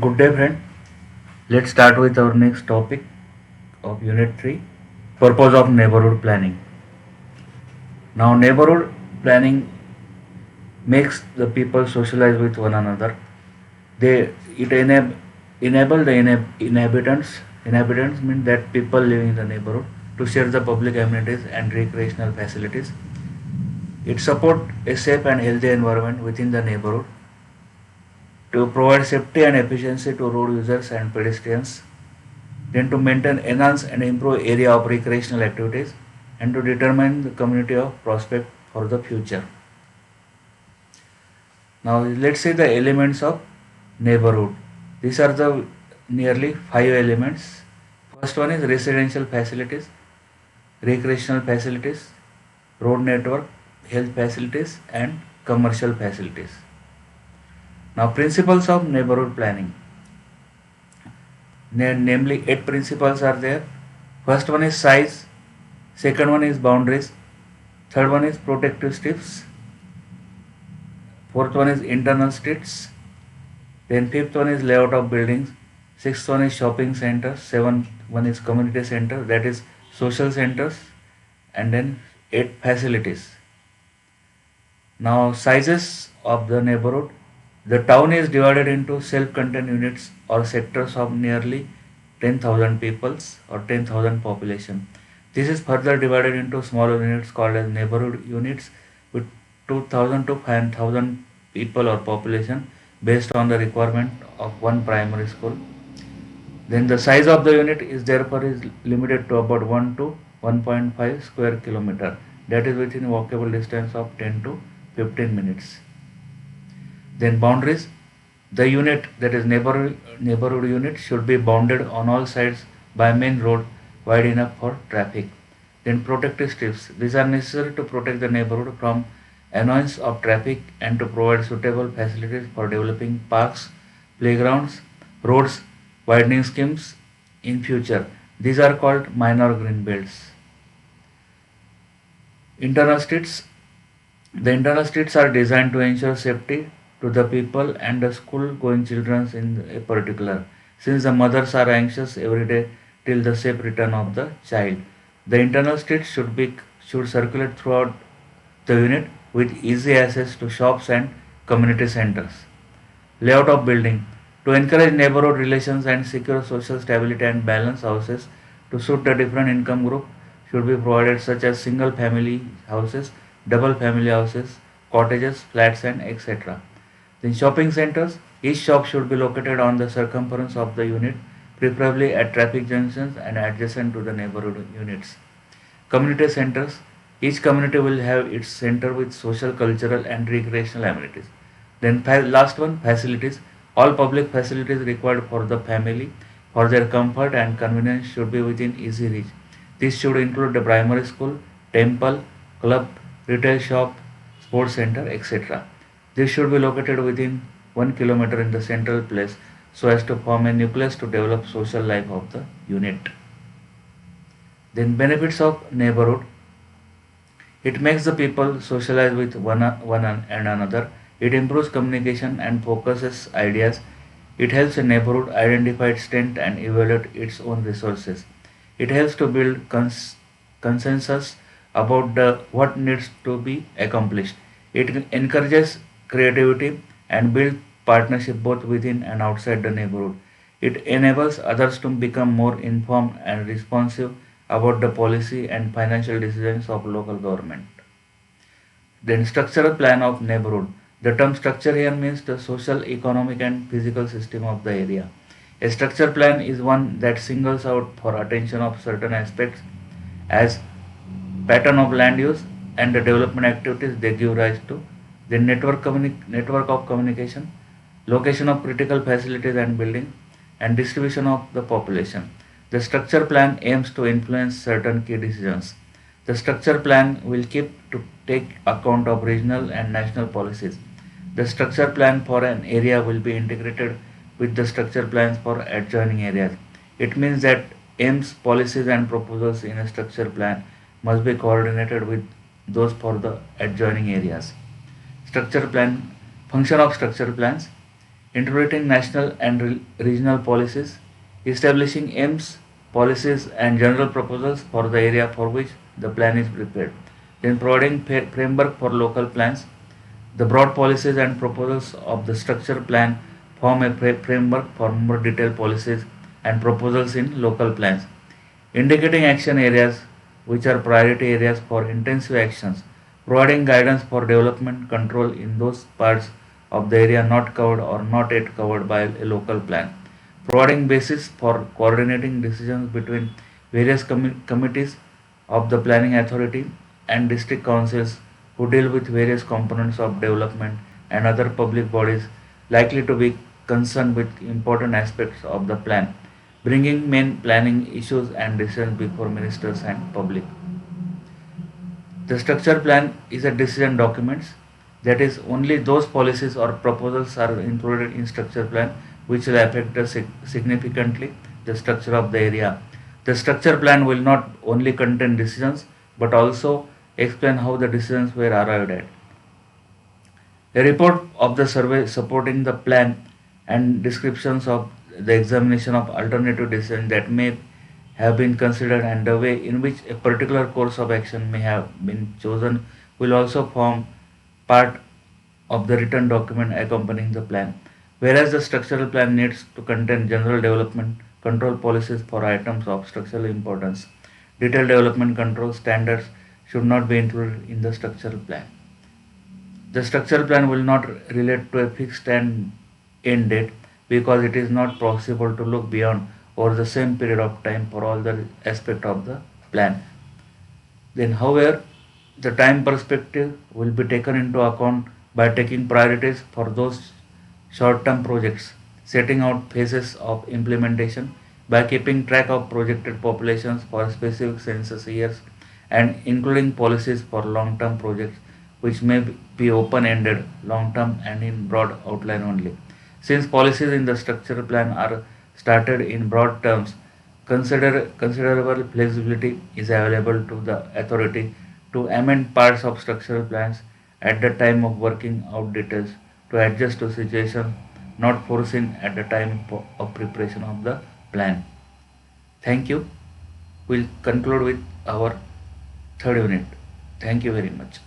Good day, friend. Let's start with our next topic of Unit 3, Purpose of Neighborhood Planning. Now, neighborhood planning makes the people socialize with one another. It enable the inhabitants mean that people living in the neighborhood to share the public amenities and recreational facilities. It support a safe and healthy environment within the neighborhood to provide safety and efficiency to road users and pedestrians, then to maintain, enhance and improve area of recreational activities, and to determine the community of prospect for the future. Now let's see the elements of neighborhood. These are the nearly 5 elements. First one is residential facilities, recreational facilities, road network, health facilities, and commercial facilities. Now principles of neighborhood planning. Namely 8 principles are there. First one is size, second one is boundaries, third one is protective strips, fourth one is internal streets, then fifth one is layout of buildings, sixth one is shopping centers, seventh one is community center, that is social centers, and then 8 facilities. Now sizes of the neighborhood. The town is divided into self-contained units or sectors of nearly 10,000 peoples or 10,000 population. This is further divided into smaller units called as neighborhood units with 2,000 to 5,000 people or population based on the requirement of one primary school. Then the size of the unit is therefore is limited to about 1 to 1.5 square kilometer, that is within walkable distance of 10 to 15 minutes. Then boundaries. The unit, that is neighborhood unit, should be bounded on all sides by main road wide enough for traffic. Then protective strips. These are necessary to protect the neighborhood from annoyance of traffic and to provide suitable facilities for developing parks, playgrounds, roads, widening schemes in future. These are called minor green belts. Internal streets. The internal streets are designed to ensure safety to the people and the school going children in a particular, since the mothers are anxious every day till the safe return of the child. The internal streets should circulate throughout the unit with easy access to shops and community centers. Layout of building. To encourage neighborhood relations and secure social stability and balance, houses to suit the different income group should be provided, such as single family houses, double family houses, cottages, flats, and etc. Then shopping centers. Each shop should be located on the circumference of the unit, preferably at traffic junctions and adjacent to the neighborhood units. Community centers. Each community will have its center with social, cultural, and recreational amenities. Then last one, facilities. All public facilities required for the family for their comfort and convenience should be within easy reach. This should include the primary school, temple, club, retail shop, sports center, etc. This should be located within 1 kilometer in the central place so as to form a nucleus to develop social life of the unit. Then benefits of neighborhood. It makes the people socialize with one and another. It improves communication and focuses ideas. It helps a neighborhood identify its strength and evaluate its own resources. It helps to build consensus about what needs to be accomplished. It encourages creativity and builds partnership both within and outside the neighborhood. It enables others to become more informed and responsive about the policy and financial decisions of local government. Then structural plan of neighborhood. The term structure here means the social, economic and physical system of the area. A structure plan is one that singles out for attention of certain aspects as pattern of land use and the development activities they give rise to. The network of communication, location of critical facilities and buildings, and distribution of the population. The structure plan aims to influence certain key decisions. The structure plan will keep to take account of regional and national policies. The structure plan for an area will be integrated with the structure plans for adjoining areas. It means that aims, policies and proposals in a structure plan must be coordinated with those for the adjoining areas. Structure plan, function of structure plans. integrating national and regional policies, establishing aims, policies, and general proposals for the area for which the plan is prepared, then providing framework for local plans. The broad policies and proposals of the structure plan form a framework for more detailed policies and proposals in local plans, indicating action areas which are priority areas for intensive actions, providing guidance for development control in those parts of the area not covered or not yet covered by a local plan, providing basis for coordinating decisions between various committees of the planning authority and district councils who deal with various components of development and other public bodies likely to be concerned with important aspects of the plan, bringing main planning issues and decisions before ministers and public. The structure plan is a decision document, that is only those policies or proposals are included in structure plan which will affect significantly the structure of the area. The structure plan will not only contain decisions but also explain how the decisions were arrived at. A report of the survey supporting the plan and descriptions of the examination of alternative decisions that may have been considered and the way in which a particular course of action may have been chosen will also form part of the written document accompanying the plan. Whereas the structural plan needs to contain general development control policies for items of structural importance, detailed development control standards should not be included in the structural plan. The structural plan will not relate to a fixed end date because it is not possible to look beyond over the same period of time for all the aspect of the plan. Then, however, the time perspective will be taken into account by taking priorities for those short-term projects, setting out phases of implementation by keeping track of projected populations for specific census years and including policies for long-term projects which may be open-ended, long-term and in broad outline only. Since policies in the structural plan are started in broad terms, considerable flexibility is available to the authority to amend parts of structural plans at the time of working out details to adjust to situations not foreseen at the time of preparation of the plan. Thank you. We'll conclude with our third unit. Thank you very much.